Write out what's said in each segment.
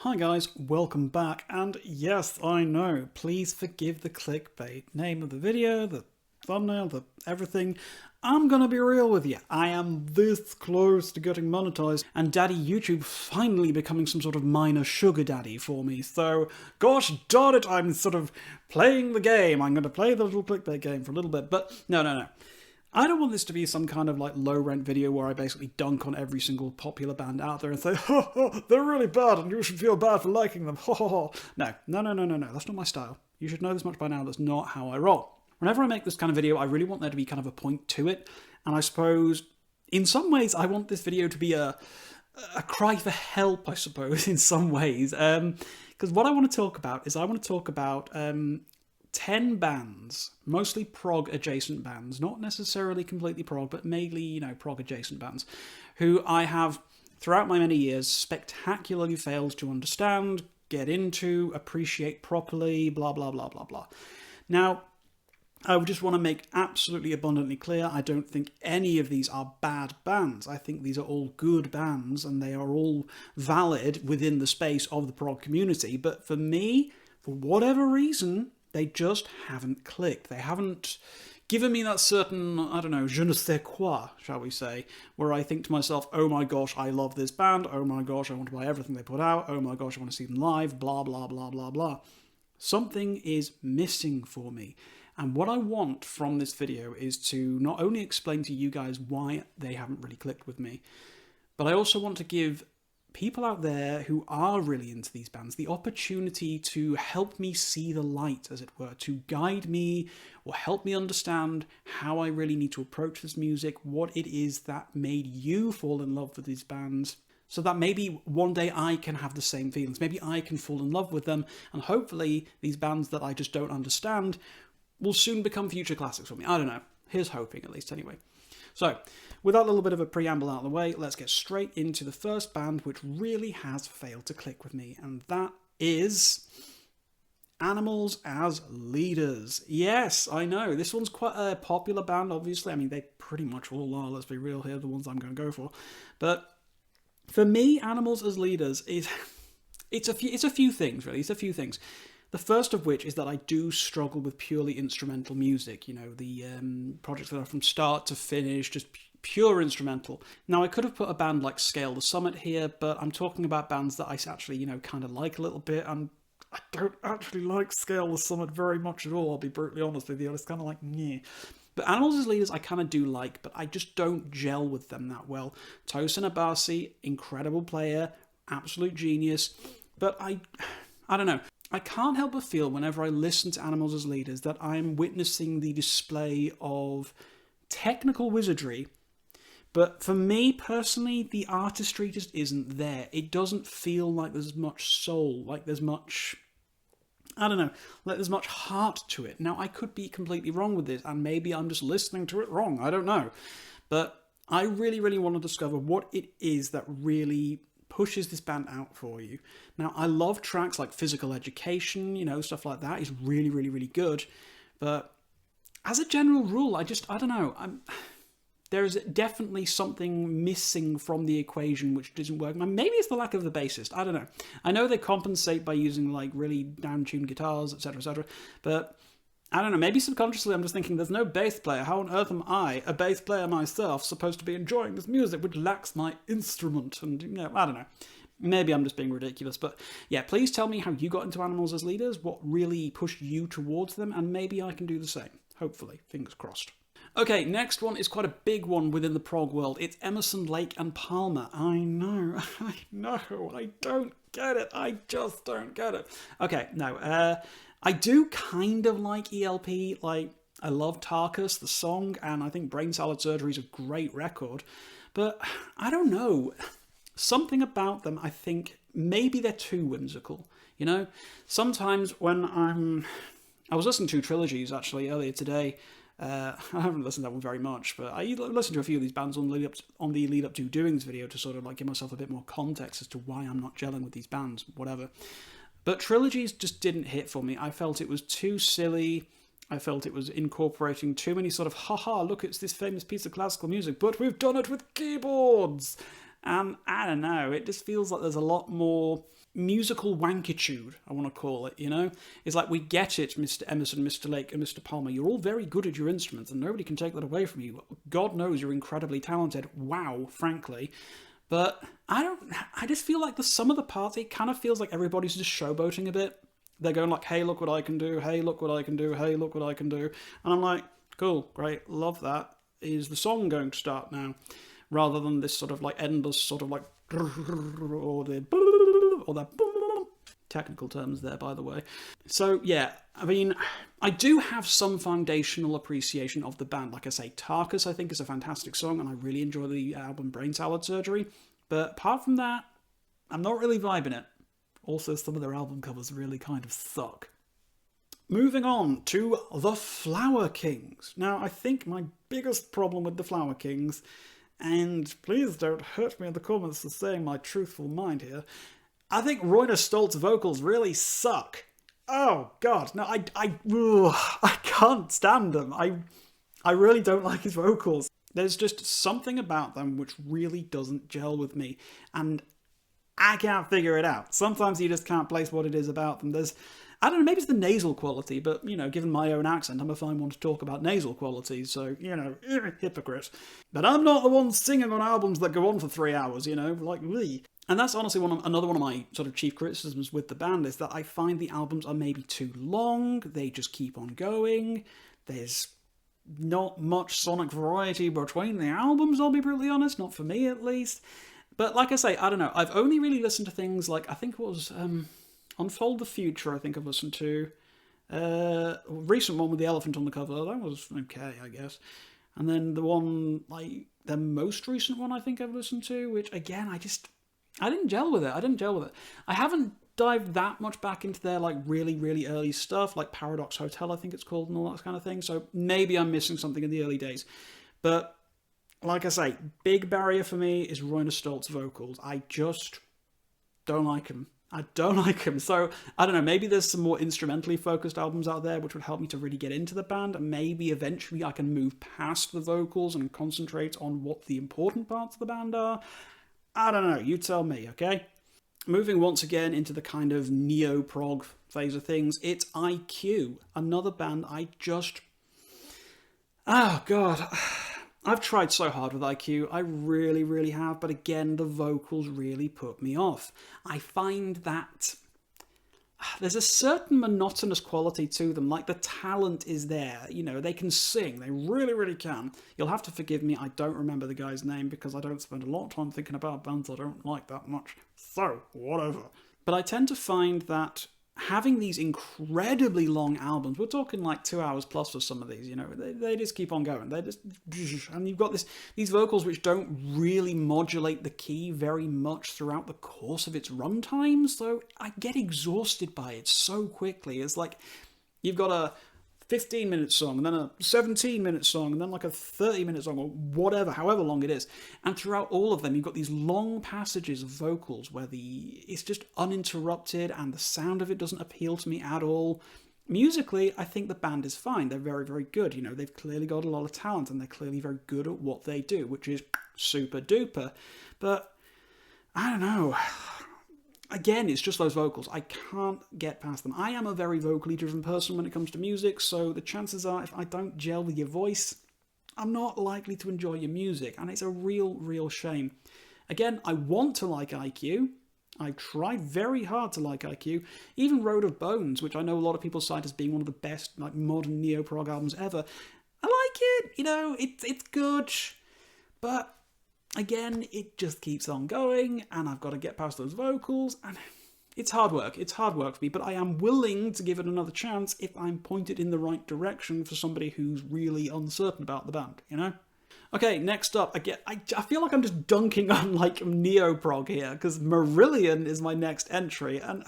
Hi guys, welcome back, and yes, I know, please forgive the clickbait. Name of the video, the thumbnail, the everything. I'm gonna be real with you. I am this close to getting monetized, and Daddy YouTube finally becoming some sort of minor sugar daddy for me, so gosh darn it, I'm sort of playing the game. I'm gonna play the little clickbait game for a little bit, but no. I don't want this to be some kind of like low-rent video where I basically dunk on every single popular band out there and say, they're really bad and you should feel bad for liking them, No, that's not my style. You should know this much by now, that's not how I roll. Whenever I make this kind of video, I really want there to be kind of a point to it, and I suppose, in some ways, I want this video to be a cry for help, I suppose, in some ways, because what I want to talk about is 10 bands, mostly prog adjacent bands, not necessarily completely prog, but mainly, prog adjacent bands, who I have, throughout my many years, spectacularly failed to understand, get into, appreciate properly, blah, blah, blah, blah, blah. Now, I would just want to make absolutely abundantly clear, I don't think any of these are bad bands. I think these are all good bands, and they are all valid within the space of the prog community, but for me, for whatever reason, they just haven't clicked. They haven't given me that certain, I don't know, je ne sais quoi, shall we say, where I think to myself, oh my gosh, I love this band, oh my gosh, I want to buy everything they put out, oh my gosh, I want to see them live, blah, blah, blah, blah, blah. Something is missing for me. And what I want from this video is to not only explain to you guys why they haven't really clicked with me, but I also want to give people out there who are really into these bands the opportunity to help me see the light, as it were, to guide me or help me understand how I really need to approach this music, what it is that made you fall in love with these bands, so that maybe one day I can have the same feelings. Maybe I can fall in love with them, and hopefully these bands that I just don't understand will soon become future classics for me. I don't know. Here's hoping, at least, anyway. So, with that little bit of a preamble out of the way, let's get straight into the first band which really has failed to click with me, and that is Animals as Leaders. Yes, I know, this one's quite a popular band, obviously. I mean, they pretty much all are, let's be real here, the ones I'm going to go for. But for me, Animals as Leaders is... It's a few things, really. It's a few things. The first of which is that I do struggle with purely instrumental music, the projects that are from start to finish, just pure instrumental. Now, I could have put a band like Scale the Summit here, but I'm talking about bands that I actually, kind of like a little bit, and I don't actually like Scale the Summit very much at all, I'll be brutally honest with you. It's kind of like, yeah. But Animals as Leaders I kind of do like, but I just don't gel with them that well. Tosin Abasi, incredible player, absolute genius, but I don't know. I can't help but feel whenever I listen to Animals as Leaders that I'm witnessing the display of technical wizardry, but for me personally, the artistry just isn't there. It doesn't feel like there's much soul, like there's much, I don't know, like there's much heart to it. Now, I could be completely wrong with this, and maybe I'm just listening to it wrong, I don't know. But I really, really want to discover what it is that really pushes this band out for you. Now, I love tracks like Physical Education, stuff like that is really, really, really good. But as a general rule, I don't know. There's definitely something missing from the equation which doesn't work. Maybe it's the lack of the bassist. I don't know. I know they compensate by using like really down-tuned guitars, etc., but I don't know, maybe subconsciously I'm just thinking there's no bass player. How on earth am I, a bass player myself, supposed to be enjoying this music which lacks my instrument? And, I don't know. Maybe I'm just being ridiculous. But yeah, please tell me how you got into Animals as Leaders, what really pushed you towards them, and maybe I can do the same. Hopefully. Fingers crossed. Okay, next one is quite a big one within the prog world. It's Emerson, Lake and Palmer. I know, I don't get it. I just don't get it. Okay, no, I do kind of like ELP, like, I love Tarkus, the song, and I think Brain Salad Surgery is a great record, but I don't know, something about them, I think, maybe they're too whimsical, Sometimes when I was listening to Trilogies, actually, earlier today. I haven't listened to that one very much, but I listened to a few of these bands on the lead up to doing this video to sort of like give myself a bit more context as to why I'm not gelling with these bands, whatever. But Trilogies just didn't hit for me. I felt it was too silly. I felt it was incorporating too many sort of, haha, look, it's this famous piece of classical music, but we've done it with keyboards. And I don't know, it just feels like there's a lot more musical wankitude, I want to call it, you know? It's like, we get it, Mr. Emerson, Mr. Lake, and Mr. Palmer. You're all very good at your instruments, and nobody can take that away from you. God knows you're incredibly talented. Wow, frankly. But I just feel like the sum of the parts, it kind of feels like everybody's just showboating a bit. They're going like, hey, look what I can do, hey, look what I can do, hey, look what I can do. And I'm like, cool, great, love that. Is the song going to start now? Rather than this sort of like endless sort of like, or that technical terms there, by the way. So yeah, I mean, I do have some foundational appreciation of the band. Like I say, Tarkus, I think, is a fantastic song, and I really enjoy the album Brain Salad Surgery. But apart from that, I'm not really vibing it. Also, some of their album covers really kind of suck. Moving on to the Flower Kings. Now, I think my biggest problem with the Flower Kings, and please don't hurt me in the comments for saying my truthful mind here, I think Roiner Stoltz's vocals really suck. Oh, God. No, I can't stand them. I really don't like his vocals. There's just something about them which really doesn't gel with me. And I can't figure it out. Sometimes you just can't place what it is about them. I don't know, maybe it's the nasal quality, but, you know, given my own accent, I'm a fine one to talk about nasal quality, so, you know, hypocrite. But I'm not the one singing on albums that go on for 3 hours, you know, like me. And that's honestly another one of my sort of chief criticisms with the band, is that I find the albums are maybe too long, they just keep on going, there's not much sonic variety between the albums, I'll be brutally honest, not for me at least. But like I say, I don't know, I've only really listened to things like, I think it was Unfold the Future, I think I've listened to. Recent one with the elephant on the cover, that was okay, I guess. And then the one, like, the most recent one I think I've listened to, which again, I didn't gel with it. I haven't dived that much back into their, like, really, really early stuff, like Paradox Hotel, I think it's called, and all that kind of thing. So maybe I'm missing something in the early days. But like I say, big barrier for me is Roiner Stoltz's vocals. I just don't like them. So, I don't know, maybe there's some more instrumentally focused albums out there which would help me to really get into the band, and maybe eventually I can move past the vocals and concentrate on what the important parts of the band are. I don't know, you tell me, okay? Moving once again into the kind of neo-prog phase of things, it's IQ, another band oh god, I've tried so hard with IQ, I really, really have, but again, the vocals really put me off. I find that there's a certain monotonous quality to them, like the talent is there, you know, they can sing, they really, really can. You'll have to forgive me, I don't remember the guy's name because I don't spend a lot of time thinking about bands I don't like that much, so, whatever. But I tend to find that having these incredibly long albums, we're talking like 2 hours plus for some of these, you know, they just keep on going. They just, and you've got these vocals which don't really modulate the key very much throughout the course of its runtime, so I get exhausted by it so quickly. It's like, you've got a 15-minute song, and then a 17-minute song, and then like a 30-minute song, or whatever, however long it is. And throughout all of them, you've got these long passages of vocals where it's just uninterrupted, and the sound of it doesn't appeal to me at all. Musically, I think the band is fine. They're very, very good. You know, they've clearly got a lot of talent, and they're clearly very good at what they do, which is super duper. But, I don't know. Again, it's just those vocals. I can't get past them. I am a very vocally driven person when it comes to music, so the chances are if I don't gel with your voice, I'm not likely to enjoy your music, and it's a real, real shame. Again, I want to like IQ. I've tried very hard to like IQ. Even Road of Bones, which I know a lot of people cite as being one of the best like modern neo-prog albums ever. I like it, you know, it's good, but again, it just keeps on going, and I've got to get past those vocals, and it's hard work. It's hard work for me, but I am willing to give it another chance if I'm pointed in the right direction for somebody who's really uncertain about the band, you know? Okay, next up, I feel like I'm just dunking on, like, neo-prog here, because Marillion is my next entry, and...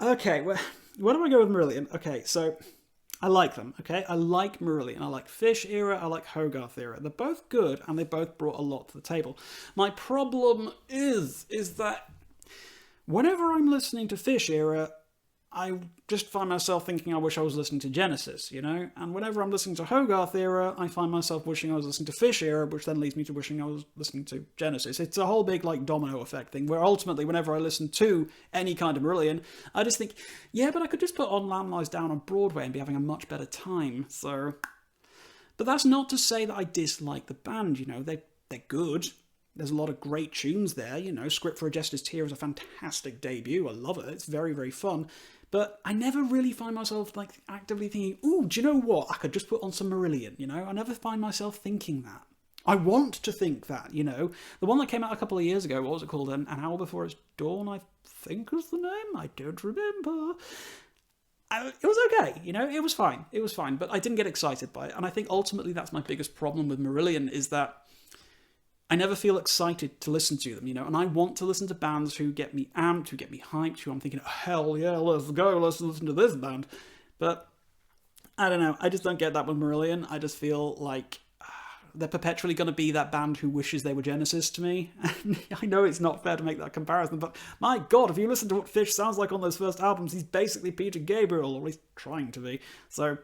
okay, where do I go with Marillion? Okay, so... I like them, okay? I like Marillion. I like Fish era, I like Hogarth era. They're both good, and they both brought a lot to the table. My problem is that whenever I'm listening to Fish era, I just find myself thinking I wish I was listening to Genesis, you know? And whenever I'm listening to Hogarth era, I find myself wishing I was listening to Fish era, which then leads me to wishing I was listening to Genesis. It's a whole big, like, domino effect thing, where ultimately, whenever I listen to any kind of Marillion, I just think, yeah, but I could just put on Lamb Lies Down on Broadway and be having a much better time, so... But that's not to say that I dislike the band, you know? They're good. There's a lot of great tunes there, you know. Script for a Jester's Tear is a fantastic debut. I love it. It's very, very fun. But I never really find myself, like, actively thinking, ooh, do you know what? I could just put on some Marillion, you know? I never find myself thinking that. I want to think that, you know? The one that came out a couple of years ago, what was it called? An Hour Before It's Dawn, I think was the name. I don't remember. It was okay, you know? It was fine. It was fine. But I didn't get excited by it. And I think ultimately that's my biggest problem with Marillion, is that I never feel excited to listen to them, you know, and I want to listen to bands who get me amped, who get me hyped, who I'm thinking, oh, hell yeah, let's go, let's listen to this band. But, I don't know, I just don't get that with Marillion. I just feel like they're perpetually going to be that band who wishes they were Genesis to me. And I know it's not fair to make that comparison, but my God, if you listen to what Fish sounds like on those first albums, he's basically Peter Gabriel, or he's trying to be. So,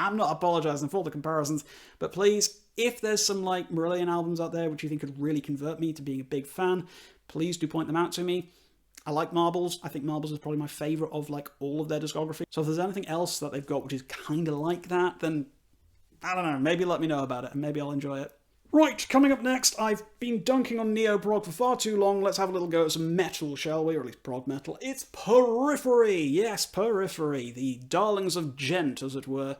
I'm not apologising for the comparisons, but please, if there's some like Marillion albums out there which you think could really convert me to being a big fan, please do point them out to me. I like Marbles. I think Marbles is probably my favourite of like all of their discography. So if there's anything else that they've got which is kind of like that, then I don't know, maybe let me know about it and maybe I'll enjoy it. Right, coming up next, I've been dunking on neo-prog for far too long. Let's have a little go at some metal, shall we? Or at least prog metal. It's Periphery! Yes, Periphery. The darlings of gent, as it were.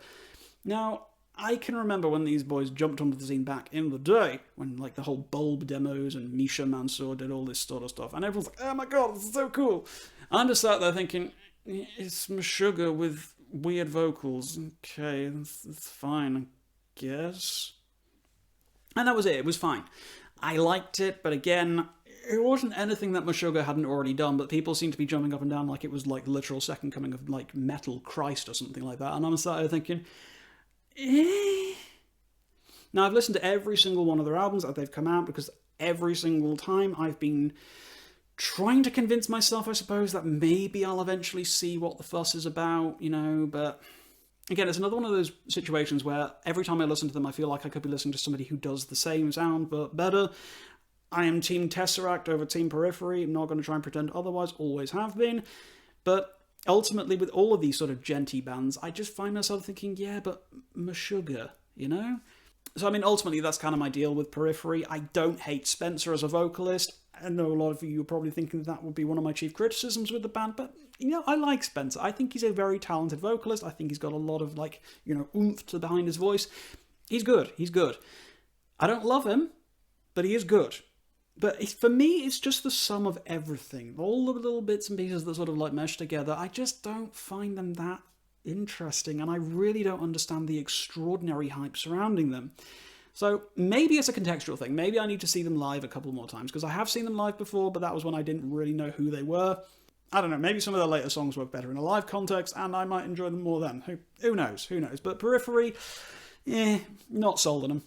Now, I can remember when these boys jumped onto the scene back in the day, when like the whole Bulb demos and Misha Mansour did all this sort of stuff, and everyone's like, oh my God, this is so cool. I'm just sat there thinking, it's Meshuggah with weird vocals. Okay, it's fine, I guess. And that was it. It was fine. I liked it, but again, it wasn't anything that Meshuggah hadn't already done, but people seem to be jumping up and down like it was like the literal second coming of like metal Christ or something like that. And I'm sat there thinking, Now, I've listened to every single one of their albums that they've come out, because every single time I've been trying to convince myself, I suppose, that maybe I'll eventually see what the fuss is about, you know, but again, it's another one of those situations where every time I listen to them, I feel like I could be listening to somebody who does the same sound, but better. I am Team Tesseract over Team Periphery. I'm not going to try and pretend otherwise, always have been. But ultimately, with all of these sort of genty bands, I just find myself thinking, yeah, but Meshuggah, you know? So, I mean, ultimately, that's kind of my deal with Periphery. I don't hate Spencer as a vocalist. I know a lot of you are probably thinking that would be one of my chief criticisms with the band, but, you know, I like Spencer. I think he's a very talented vocalist. I think he's got a lot of, like, you know, oomph to behind his voice. He's good. He's good. I don't love him, but he is good. But for me, it's just the sum of everything. All the little bits and pieces that sort of, like, mesh together. I just don't find them that interesting, and I really don't understand the extraordinary hype surrounding them. So maybe it's a contextual thing. Maybe I need to see them live a couple more times, because I have seen them live before, but that was when I didn't really know who they were. I don't know, maybe some of their later songs work better in a live context, and I might enjoy them more then. Who knows? Who knows? But Periphery, not sold on them.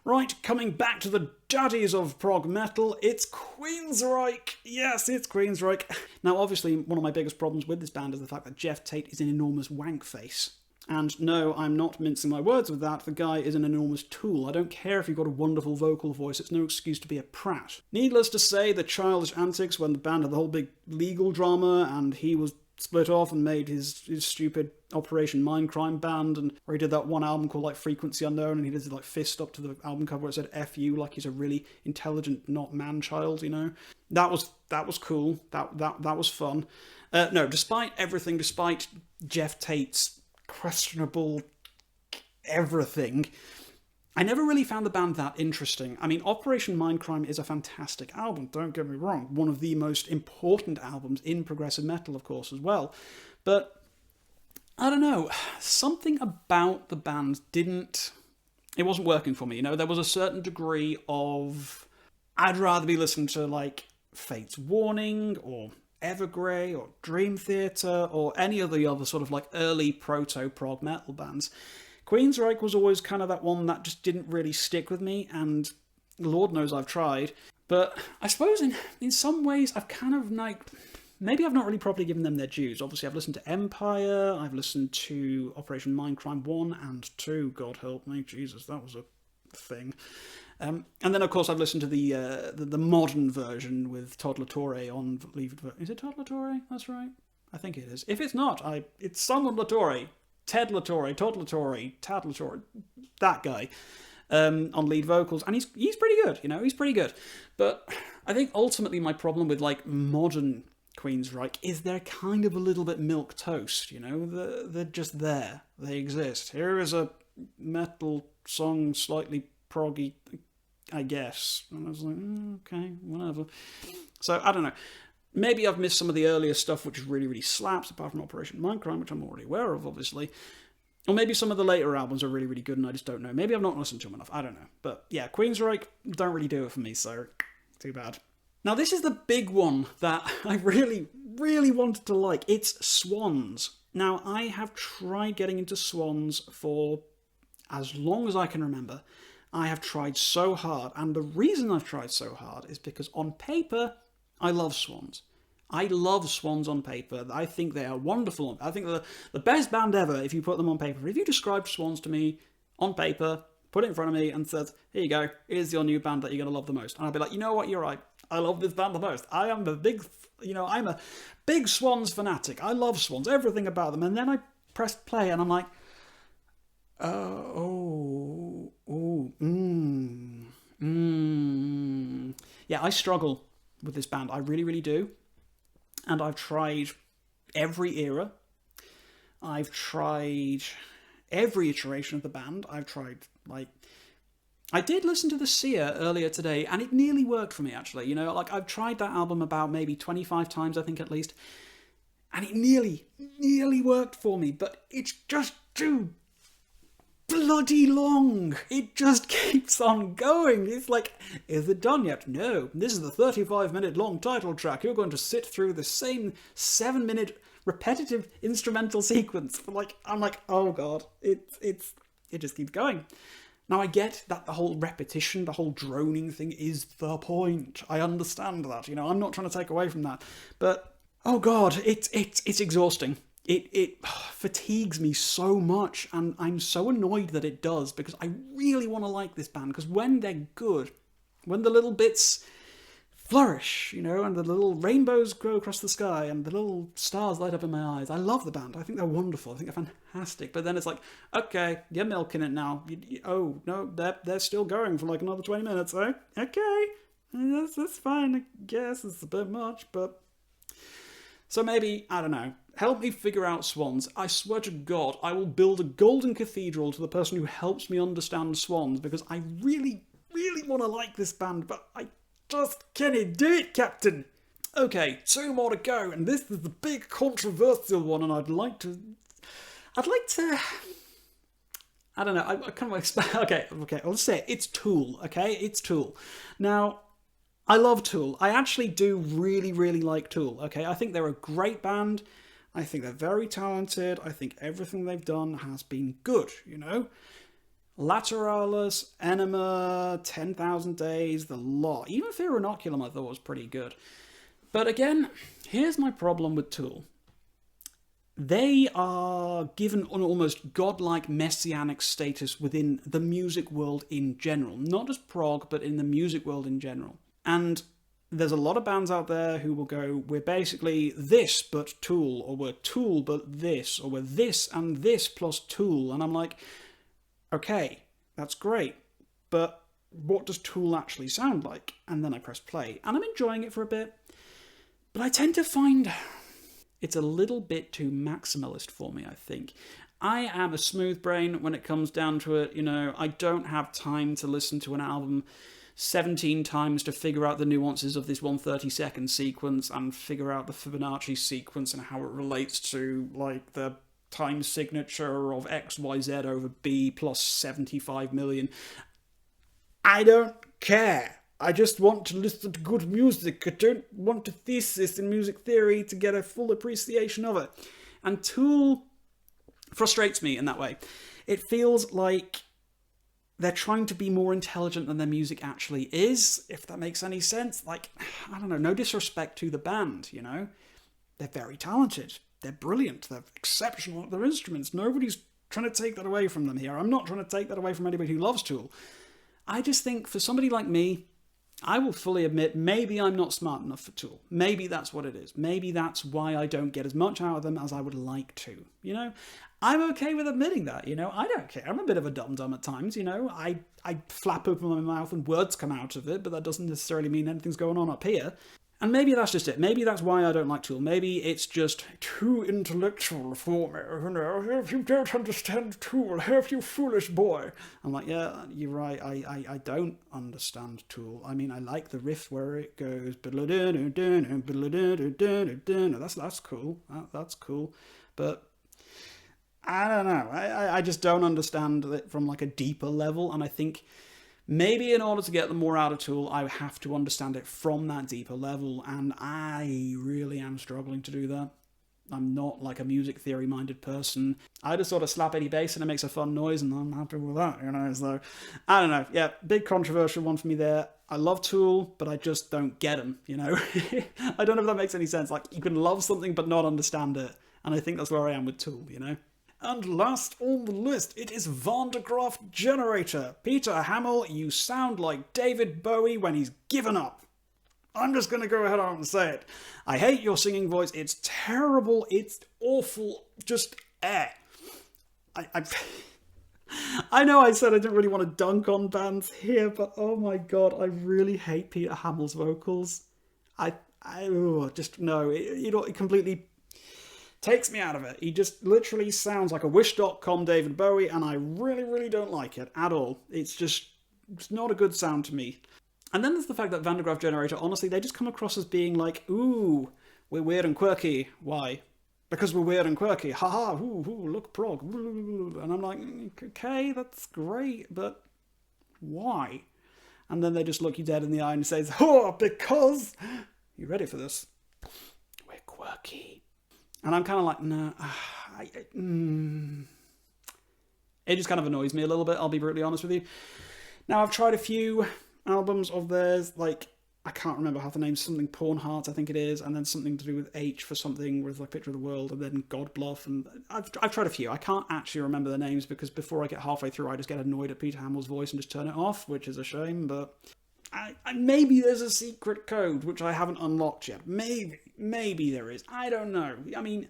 Right, coming back to the daddies of prog metal, it's Queensryche. Yes, it's Queensryche. Now, obviously, one of my biggest problems with this band is the fact that Jeff Tate is an enormous wank face. And no, I'm not mincing my words with that. The guy is an enormous tool. I don't care if you've got a wonderful vocal voice. It's no excuse to be a prat. Needless to say, the childish antics when the band had the whole big legal drama and he was split off and made his stupid Operation Mindcrime band, and where he did that one album called like Frequency Unknown, and he did his like fist up to the album cover where it said F you, like he's a really intelligent, not man-child, you know. That was cool. That was fun. No, despite everything, despite Jeff Tate's questionable everything, I never really found the band that interesting. I mean, Operation Mindcrime is a fantastic album, don't get me wrong. One of the most important albums in progressive metal, of course, as well. But I don't know, something about the band it wasn't working for me, you know? There was a certain degree of, I'd rather be listening to, like, Fate's Warning, or Evergrey, or Dream Theater, or any of the other sort of, like, early proto-prog metal bands. Queensryche was always kind of that one that just didn't really stick with me, and Lord knows I've tried. But I suppose in some ways I've kind of, like, maybe I've not really properly given them their dues. Obviously, I've listened to Empire, I've listened to Operation Mindcrime 1 and 2, God help me, Jesus, that was a thing. And then, of course, I've listened to the modern version with Todd LaTorre on Leave. Is it Todd LaTorre? That's right. I think it is. If it's not, it's someone LaTorre. Ted LaTorre, Todd LaTorre, Tad LaTorre, that guy, on lead vocals. And he's pretty good, he's pretty good. But I think ultimately my problem with, like, modern Queensryche is they're kind of a little bit milquetoast, They're just there. They exist. Here is a metal song, slightly proggy, I guess. And I was like, okay, whatever. So, I don't know. Maybe I've missed some of the earlier stuff, which really, really slaps, apart from Operation Mindcrime, which I'm already aware of, obviously. Or maybe some of the later albums are really, really good, and I just don't know. Maybe I've not listened to them enough. I don't know. But yeah, Queensryche don't really do it for me, so too bad. Now, this is the big one that I really, really wanted to like. It's Swans. Now, I have tried getting into Swans for as long as I can remember. I have tried so hard, and the reason I've tried so hard is because on paper, I love Swans. I love Swans on paper. I think they are wonderful. I think they're the best band ever if you put them on paper. If you described Swans to me on paper, put it in front of me and said, here you go, here's your new band that you're going to love the most. And I'd be like, you know what, you're right. I love this band the most. I'm a big Swans fanatic. I love Swans, everything about them. And then I pressed play and I'm like, yeah, I struggle with this band. I really, really do. And I've tried every era. I've tried every iteration of the band. I've tried, I did listen to The Seer earlier today, and it nearly worked for me, actually. I've tried that album about maybe 25 times, I think, at least. And it nearly worked for me, but it's just too bloody long. It just keeps on going. It's like, is it done yet? No. This is the 35-minute long title track. You're going to sit through the same 7-minute repetitive instrumental sequence. I'm like, oh god, it just keeps going. Now, I get that the whole repetition, the whole droning thing is the point. I understand that. I'm not trying to take away from that. But, oh god, it's exhausting. It fatigues me so much, and I'm so annoyed that it does, because I really want to like this band, because when they're good, when the little bits flourish, and the little rainbows grow across the sky, and the little stars light up in my eyes, I love the band. I think they're wonderful. I think they're fantastic. But then it's like, okay, you're milking it now. Oh, no, they're still going for another 20 minutes. Oh, okay, that's fine, I guess. It's a bit much, but... So maybe, I don't know, help me figure out Swans. I swear to God, I will build a golden cathedral to the person who helps me understand Swans, because I really, really want to like this band, but I just can't do it, Captain. Okay, 2 more to go, and this is the big controversial one, and I'd like to, I don't know, I kind of expect, okay, I'll say it. It's Tool, okay? It's Tool. Now, I love Tool. I actually do really, really like Tool, okay? I think they're a great band. I think they're very talented. I think everything they've done has been good, Lateralis, Enema, 10,000 Days, the lot. Even Fear Inoculum I thought was pretty good. But again, here's my problem with Tool. They are given an almost godlike messianic status within the music world in general. Not just prog, but in the music world in general. And there's a lot of bands out there who will go, we're basically this but Tool, or we're Tool but this, or we're this and this plus Tool. And I'm like, okay, that's great, but what does Tool actually sound like? And then I press play, and I'm enjoying it for a bit, but I tend to find it's a little bit too maximalist for me, I think. I am a smooth brain when it comes down to it, I don't have time to listen to an album 17 times to figure out the nuances of this 132nd sequence and figure out the Fibonacci sequence and how it relates to, the time signature of XYZ over B plus 75 million. I don't care. I just want to listen to good music. I don't want a thesis in music theory to get a full appreciation of it. And Tool frustrates me in that way. It feels like they're trying to be more intelligent than their music actually is, if that makes any sense. I don't know, no disrespect to the band, They're very talented. They're brilliant. They're exceptional at their instruments. Nobody's trying to take that away from them here. I'm not trying to take that away from anybody who loves Tool. I just think for somebody like me, I will fully admit maybe I'm not smart enough for Tool. Maybe that's what it is. Maybe that's why I don't get as much out of them as I would like to. You know, I'm okay with admitting that. You know, I don't care. I'm a bit of a dum-dum at times. You know, I flap open my mouth and words come out of it, but that doesn't necessarily mean anything's going on up here. And maybe that's just it. Maybe that's why I don't like Tool. Maybe it's just too intellectual for me. You know, if you don't understand Tool, have you foolish boy? I'm like, yeah, you're right. I don't understand Tool. I mean, I like the riff where it goes. That's cool. That's cool. But I don't know. I just don't understand it from like a deeper level. And I think maybe in order to get more out of Tool, I have to understand it from that deeper level, and I really am struggling to do that. I'm not like a music theory-minded person. I just sort of slap any bass and it makes a fun noise, and I'm happy with that, you know, so I don't know. Yeah, big controversial one for me there. I love Tool, but I just don't get them, you know? I don't know if that makes any sense. Like, you can love something but not understand it, and I think that's where I am with Tool, you know? And last on the list, it is Van de Graaff Generator. Peter Hamill, you sound like David Bowie when he's given up. I'm just going to go ahead and say it. I hate your singing voice. It's terrible. It's awful. Just I know I said I didn't really want to dunk on bands here, but oh my god, I really hate Peter Hamill's vocals. It completely takes me out of it. He just literally sounds like a Wish.com David Bowie, and I really, really don't like it at all. It's not a good sound to me. And then there's the fact that Van de Graaff Generator, honestly, they just come across as being like, ooh, we're weird and quirky. Why? Because we're weird and quirky. Haha, ooh, look, prog. And I'm like, okay, that's great, but why? And then they just look you dead in the eye and say, oh, because... You ready for this? We're quirky. And I'm kind of like, no, it just kind of annoys me a little bit, I'll be brutally honest with you. Now, I've tried a few albums of theirs, like, I can't remember half the names, something Porn Hearts, I think it is, and then something to do with H for something with like Picture of the World, and then God Bluff, and I've tried a few. I can't actually remember the names because before I get halfway through, I just get annoyed at Peter Hamill's voice and just turn it off, which is a shame, but... maybe there's a secret code which I haven't unlocked yet. Maybe there is. I don't know. I mean,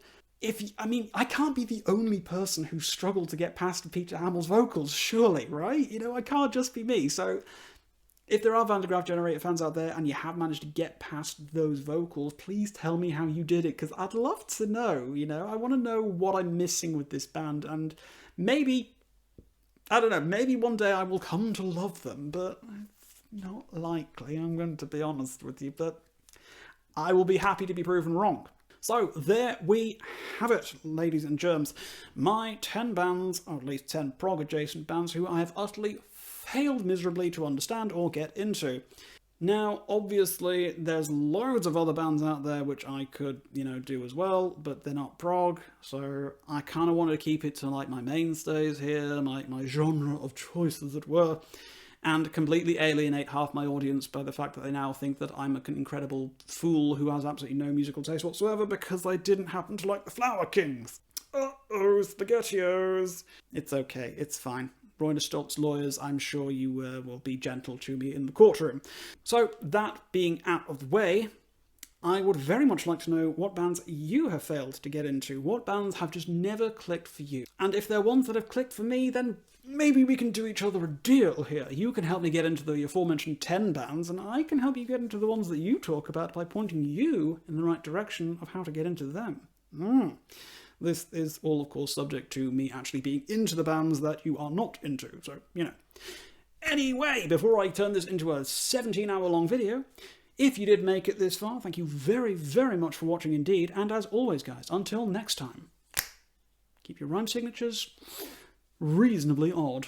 I can't be the only person who struggled to get past Peter Hamill's vocals, surely, right? You know, I can't just be me. So, if there are Van de Graaff Generator fans out there and you have managed to get past those vocals, please tell me how you did it, because I'd love to know, you know? I want to know what I'm missing with this band, and maybe, I don't know, maybe one day I will come to love them, but... not likely, I'm going to be honest with you, but I will be happy to be proven wrong. So there we have it, ladies and germs. My 10 bands, or at least 10 prog adjacent bands, who I have utterly failed miserably to understand or get into. Now, obviously, there's loads of other bands out there which I could, you know, do as well, but they're not prog, so I kind of wanted to keep it to, like, my mainstays here, my genre of choice, as it were, and completely alienate half my audience by the fact that they now think that I'm an incredible fool who has absolutely no musical taste whatsoever because I didn't happen to like the Flower Kings. Uh-oh, SpaghettiOs. It's okay, it's fine. Roy Stoltz's lawyers, I'm sure you will be gentle to me in the courtroom. So, that being out of the way, I would very much like to know what bands you have failed to get into. What bands have just never clicked for you? And if they're ones that have clicked for me, then maybe we can do each other a deal here. You can help me get into the aforementioned 10 bands, and I can help you get into the ones that you talk about by pointing you in the right direction of how to get into them. This is all, of course, subject to me actually being into the bands that you are not into, so, you know. Anyway, before I turn this into a 17-hour-long video, if you did make it this far, thank you very, very much for watching indeed, and as always, guys, until next time, keep your rhyme signatures reasonably odd.